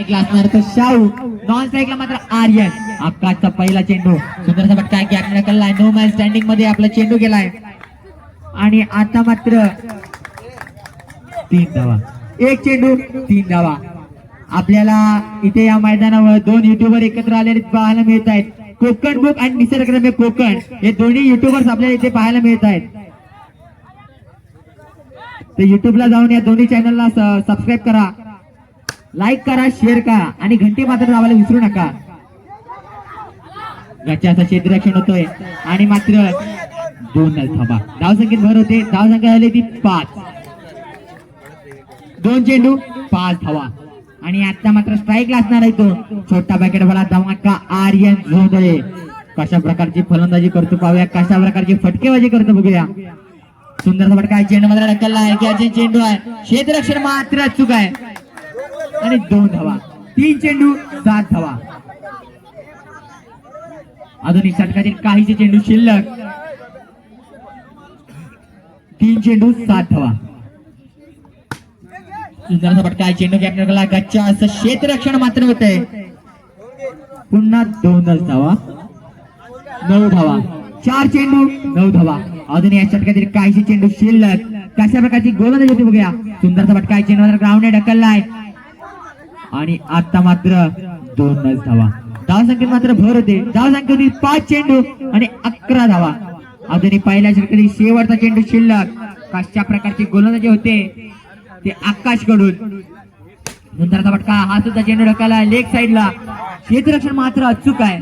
असणार तर शाहू, नॉन स्ट्राईकला मात्र आर्यन. आकाशचा पहिला चेंडू सुंदरचा फटका की आपल्याला कळलाय. नो मॅन स्टँडिंग मध्ये आपला चेंडू गेलाय आणि आता मात्र 3 धावा. एक चेंडू 3 धावा. आपल्याला इथे या मैदानावर 2 युट्यूबर एकत्र आलेले पाहायला मिळत आहेत. कोकण बुक आणि निसर्गरम्य कोकण हे दोन्ही युट्यूबर्स आपल्याला इथे पाहायला मिळत आहेत. तर युट्यूबला जाऊन या दोन्ही चॅनलला सबस्क्राईब करा, लाईक करा, शेअर करा आणि घंटी मात्र दाबायला विसरू नका. गच्च्याचा क्षेत्ररक्षण होतोय आणि मात्र 2 धावा. धावसंख्येत भर होते. धावसंख्या झाली ती 5. 2 चेंडू 5 धावा आणि आता मात्र स्ट्राईकला असणार आहे तो छोटा पॅकेट वाला धमाका आर्यन झोंधळे. कशा प्रकारची फलंदाजी करतो पाहूया, कशा प्रकारची फटकेबाजी करतो बघूया. सुंदरचा फटका आहे. चेंडू मात्र ढकलला आहे. कॅच चेंडू आहे. क्षेत्ररक्षण मात्र चूक आहे आणि 2 धावा. 3 चेंडू 7 धावा. आधुनिक षटकातील काहीचे चेंडू शिल्लक. 3 चेंडू 7 धावा. सुंदरचा फटका आहे. चेंडू कॅप्टनला गच्चा असं क्षेत्ररक्षण मात्र होत आहे. पुन्हा 2 धावा. 9 धावा. 4 चेंडू 9 धावा. अजून या षटकातील काहीचे चेंडू शिल्लक. कशा प्रकारची गोलंदाजी होती बघूया. सुंदरचा फटका आहे. चेंडू ग्राउंडने ढकललाय आणि आता मात्र 2 धावा. धावसंख्येत मात्र भर होते. धावसंख्या होती 5 चेंडू आणि 11 धावा. अजूनही पहिल्या षटकातील शेवटचा चेंडू शिल्लक. कशा प्रकारची गोलंदाजी होते ते आकाश कडून. सुंदरचा फटका. हा सुद्धा चेंडू ढकलला लेग साईडला. क्षेत्ररक्षण मात्र अचूक आहे.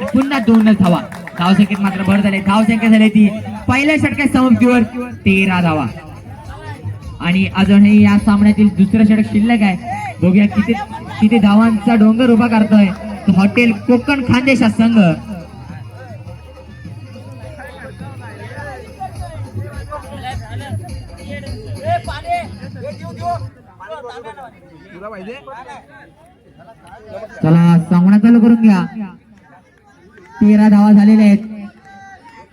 पुन्हा 2 धावा. धावसंख्येत मात्र भर झाले. धावसंख्या झाली ती पहिल्या षटकात समाप्तीवर 13 धावा आणि अजूनही या सामन्यातील दुसरं षटक शिल्लक आहे. बघूया किती धावांचा डोंगर उभा करतोय तो हॉटेल कोकण खानदेश हा संघ. चला सामना चालू करून घ्या. 13 धावा झालेल्या आहेत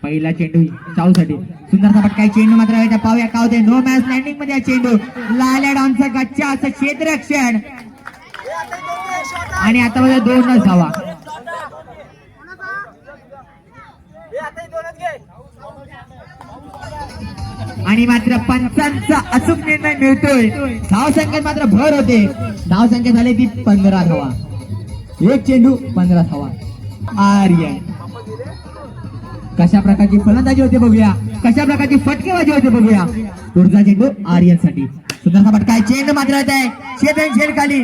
पहिला चेंडू चाऊसाठी. सुंदरचा फटका. चेंडू मात्र पाहूया का होते. नो मॅच लँडिंग मध्ये चेंडू. लाल्या डाऊनचा गच्चा असं क्षेत्ररक्षण आणि आता मध्ये 2 धावा. आणि मात्र पंचांचा अचूक निर्णय मिळतोय. धावसंख्येत मात्र भर होते. धावसंख्या झाली ती 15 धावा. 1 चेंडू 15 धावा. आर्यन. कशा प्रकारची फलंदाजी होते बघूया, कशा प्रकारची फटकेबाजी होते बघूया. पुढचा चेंडू आर्यन साठी. सुंदरचा फटका. चेंडू मात्र होत आहे झेल खाली.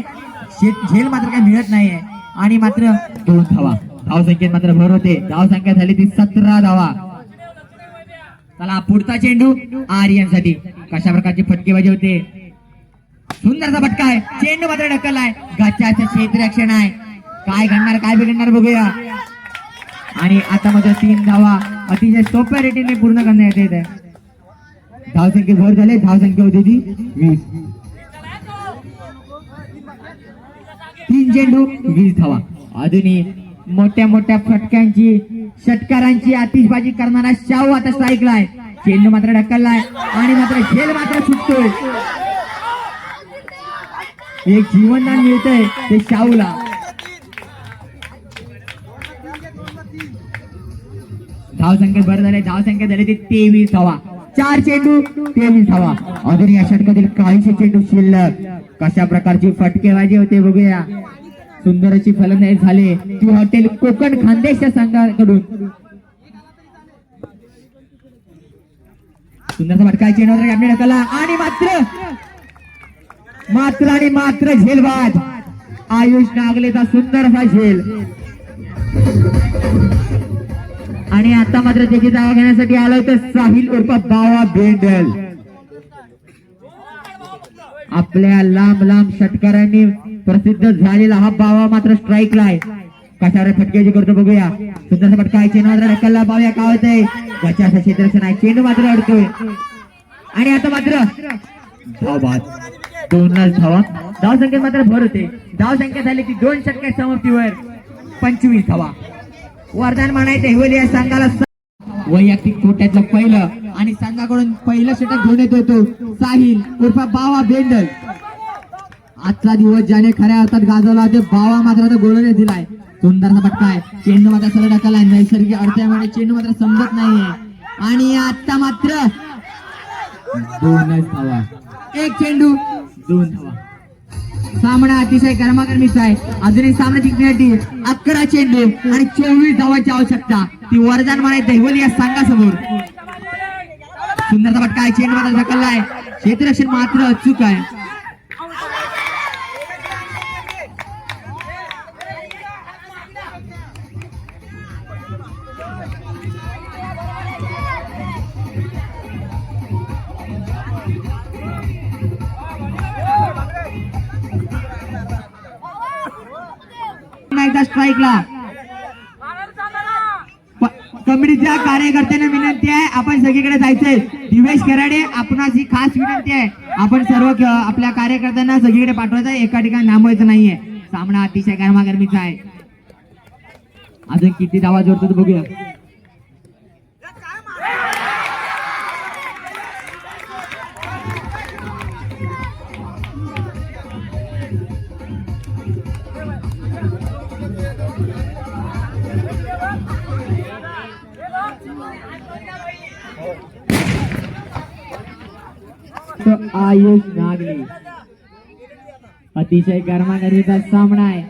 झेल मात्र काही मिळत नाहीये आणि मात्र 2 धावा. धावसंख्येत मात्र भर होते. धावसंख्या झाली ती 17 धावा. चला पुढचा चेंडू आर्यन साठी. कशा प्रकारची फटकेबाजी होते. सुंदरचा फटका आहे. चेंडू मात्र ढकललाय. गच्च्याचं क्षेत्ररक्षण आहे. काय घडणार काय बिघडणार बघूया. आणि आता मात्र 3 धावा अतिशय सोप्या रेटीने पूर्ण करण्यात येत आहे. धावसंख्येत भर झाले. धावसंख्या होती ती 20. 3 चेंडू 20 धावा. अजूनही मोठ्या मोठ्या फटक्यांची षटकारांची आतिषबाजी करणारा शाहू आता स्ट्राईकला आहे. चेंडू मात्र ढकललाय आणि मात्र झेल मात्र सुटतोय. एक जीवनदान मिळतंय ते शाहूला. धावसंख्येत भर झाले. धावसंख्या झाली ती 23 धावा. 4 चेंडू 23 धावा. अजून या षटकातील काहीशे चेंडू शिल्लक. कशा प्रकारची फटकेबाजी होते बघूया. सुंदर अशी फलंदाजी झाले ती हॉटेल कोकण खानदेशच्या संघाकडून. सुंदरचा फटका. चेंडू आपल्या ढकलला आणि मात्र झेलबाद. आयुष नागलेचा सुंदर असा झेल आणि आता मात्र त्याची जागा घेण्यासाठी आलं तर साहिल उर्फ बावा बेंडल. आपल्या लांब लांब षटकारांनी प्रसिद्ध झालेला हा बावा मात्र स्ट्राईकला आहे. कशावर फटकेबाजी करतो बघूया. सुंदरचा फटका. चेंडू मात्र ढकलला. पाहूया काय होतंय. गच्च्याचं क्षेत्ररक्षण आहे. चेंडू मात्र अडतोय आणि आता मात्र धावबाद. 2 धावा. धावसंख्येत मात्र भर होते. धावसंख्या झाली ती 2 षटकात समाप्तीवर 25 धावा. वरदान म्हणायचं हिवली या संघाला वैयक्तिक कोट्यातलं पहिलं आणि संघाकडून पहिलं षटक घेऊन येतो तो साहिल उर्फ बावा बेंडल. आजचा दिवस ज्याने खऱ्या अर्थात गाजवला ते बावा मात्र आता गोलने दिलाय. सुंदरसा फटका आहे. चेंडू मात्र सरळ टाकलाय. नैसर्गिक अडथळ्यामुळे चेंडू मात्र समजत नाहीये आणि आता मात्र 2 धावा. 1 चेंडू 2 धावा. सामना अतिशय गरमागरमीचा आहे. अजूनही सामना जिंकण्यासाठी 11 चेंडू आणि 24 धावांची आवश्यकता. ती वरदान म्हणाय दहिवली या संघासमोर. सुंदरचा फटका आहे. चेंडू मात्र ढकललाय. क्षेत्ररक्षण मात्र अचूक आहे. स्ट्राईकला कमिटीच्या कार्यकर्त्यांना विनंती आहे, आपण सगळीकडे जायचंय. दिवेश कराडे आपणास ही खास विनंती आहे, आपण सर्व आपल्या कार्यकर्त्यांना सगळीकडे पाठवायचं आहे, एका ठिकाणी थांबायचं नाहीये. सामना अतिशय गरमागरमीचा आहे. अजून किती धावा जोडतो बघूया. आयुष नागले अतिशय गरमागरमीचा सामना आहे.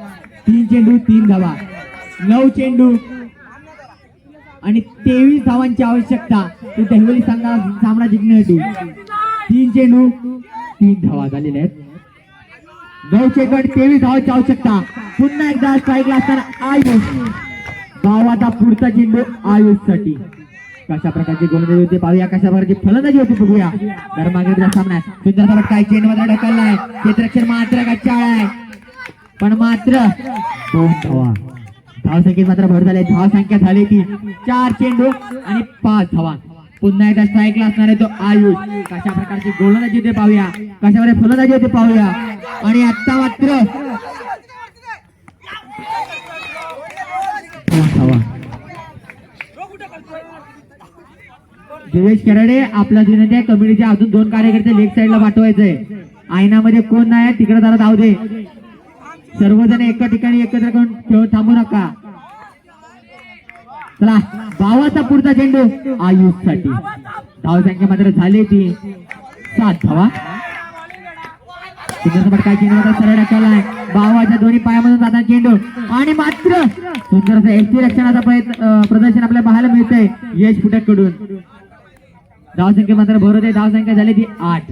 3 चेंडू 3 धावा. 9 चेंडू आणि 23 धावांची आवश्यकता. तो दहिवली सामना जिंकण्यासाठी 3 चेंडू 3 धावा झालेल्या आहेत. 9 चेंडू आणि 23 धावांची आवश्यकता. पुन्हा एकदा स्ट्राईकला असताना आयुष. गावाचा पुढचा चेंडू आयुष साठी. कशा प्रकारची गोलंदाजी होती पाहूया, कशा प्रकारची फलंदाजी होती बघूया. गरमागरमीचा सामना आहे. सुंदर काय चेंडू मात्र ढकललाय. क्षेत्ररक्षण मात्र गच्चाळ आहे, पण मात्र 2 धावा. धावसंख्येत मात्र भर झाले. धावसंख्या झाली ती 4 चेंडू आणि 5 धावा. पुन्हा एकदा स्ट्राईकला असणार आहे तो आयुष. कशा प्रकारची गोलंदाजी होते पाहूया, कशा प्रकारे फलंदाजी होते पाहूया. आणि आता मात्र 2 धावा. दिवेश कराडे आपला विनंती आहे, कमिटीचे अजून 2 कार्यकर्ते लेग साईडला पाठवायचंय. आयनामध्ये कोण नाही तिकडे जरा धाव दे. सर्वजण एका ठिकाणी एकत्र करून खेळ थांबू नका. चला, बावाचा पुढचा चेंडू आयुष साठी. धावसंख्या मात्र झाली ती 7 धावा. सुंदर फटका चेंडू मात्र सरळ ढकललाय. बावाच्या दोन्ही पायामधून जाताना चेंडू आणि मात्र सुंदरचं एसटी रक्षणाचा प्रदर्शन आपल्याला पाहायला मिळतंय यश फुटक कडून. धावसंख्या मात्र भरत आहे. धावसंख्या झाली ती 8.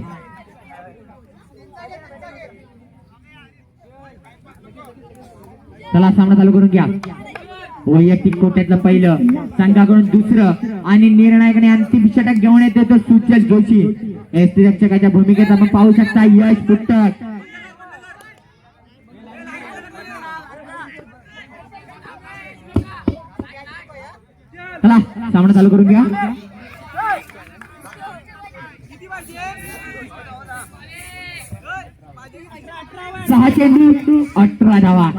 चला, सामना चालू करून घ्या. वैयक्तिक कोट्यातलं पहिलं, संघाकडून दुसरं आणि निर्णायक आणि अंतिम षटक घेऊन येतो तो सुचल जोशी. एसटी रक्षकाच्या भूमिकेत आपण पाहू शकता यश फुटक. चला, सामना चालू करून घ्या. 6 चेंडू 18 धावा.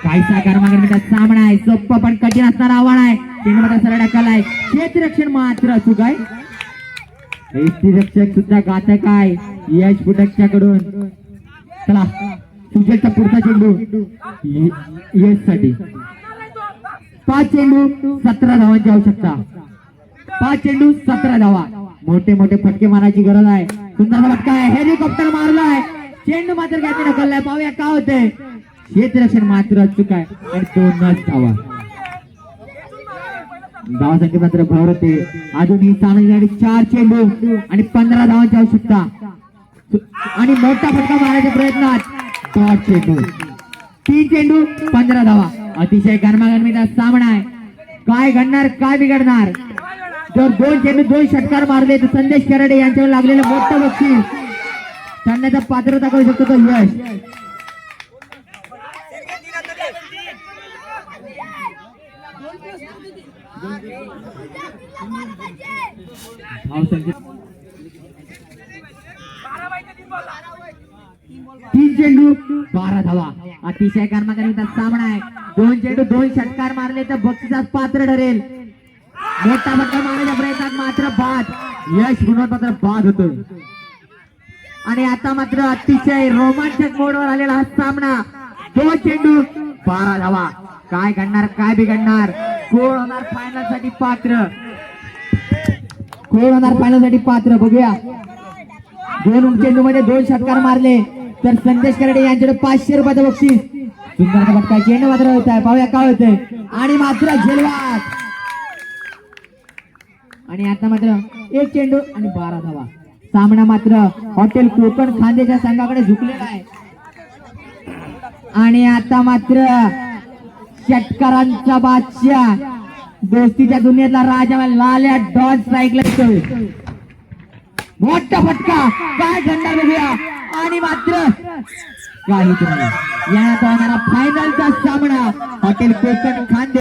काहीसा गरमागरमीचा सामना आहे. सोप्पा पण कठीण असणारा आव्हान आहे. चेंडू मात्र सरळ ढकललाय. क्षेत्ररक्षण मात्र अचूक आहे. रक्षक सुद्धा घातक आहे यश फुटकच्या कडून. चला, सुजलचा पुढचा चेंडू यश साठी. 5 चेंडू 17 धावांची आवश्यकता. 5 चेंडू 17 धावा. मोठे मोठे फटके मारायची गरज आहे. सुंदर फटका आहे. हेलिकॉप्टर मारलाय. चेंडू मात्र घ्यायचे ढकललाय. पाहूया का होते. क्षेत्ररक्षण मात्र अचूक आहे आणि 2 धावा. धावसंख्या मात्र भर होते. अजूनही सामन्यासाठी 4 चेंडू आणि 15 धावांची आवश्यकता. आणि मोठा फटका मारण्याच्या प्रयत्नात 5 चेंडू 3 चेंडू 15 धावा. अतिशय गरमागरमीचा सामना आहे. काय घडणार, काय बिघडणार. जर 2 चेंडू 2 षटकार मारले तर संदेश कराडे यांच्यावर लागलेलं मोठं बक्षीस ठरण्याचा पात्रता करू शकतो तो यश. तीन चेंडू 12 धावा. अतिशय गरमागरमीचा सामना आहे. 2 चेंडू 2 षटकार मारले तर बक्षिसात पात्र ठरेल. मोठा फटका मारण्याच्या प्रयत्नात मात्र बाद. यश गुणवत्ता मात्र बाद होतोय. आणि आता मात्र अतिशय रोमांचक मोडवर आलेला हा सामना 2 चेंडू 12 धावा. काय घडणार काय बिघडणार, कोण होणार फायनल साठी पात्र, कोण होणार फायनल साठी पात्र बघूया. 2 चेंडू मध्ये 2 षटकार मारले तर संदेश कराडे यांच्याकडे 500 रुपयाचं बक्षीस. सुंदर फटका, चेंडू मात्र होत आहे, पाहूया काय होतंय. आणि मात्र झेलवाद. आणि आता मात्र 1 चेंडू आणि 12 धावा. सामना मात्र हॉटेल कोकण खांदेच्या संघाकडे झुकलेला आहे. आणि आता मात्र षटकारांचा बादशाह, दोस्तीच्या दुनियेतला राजा लाल्या डॉन स्ट्राईकला येतोय. मोठा फटका, काय घडणार बघूया. आणि मात्र काही नाही, या फायनलचा सामना हॉटेल कोकण खांदे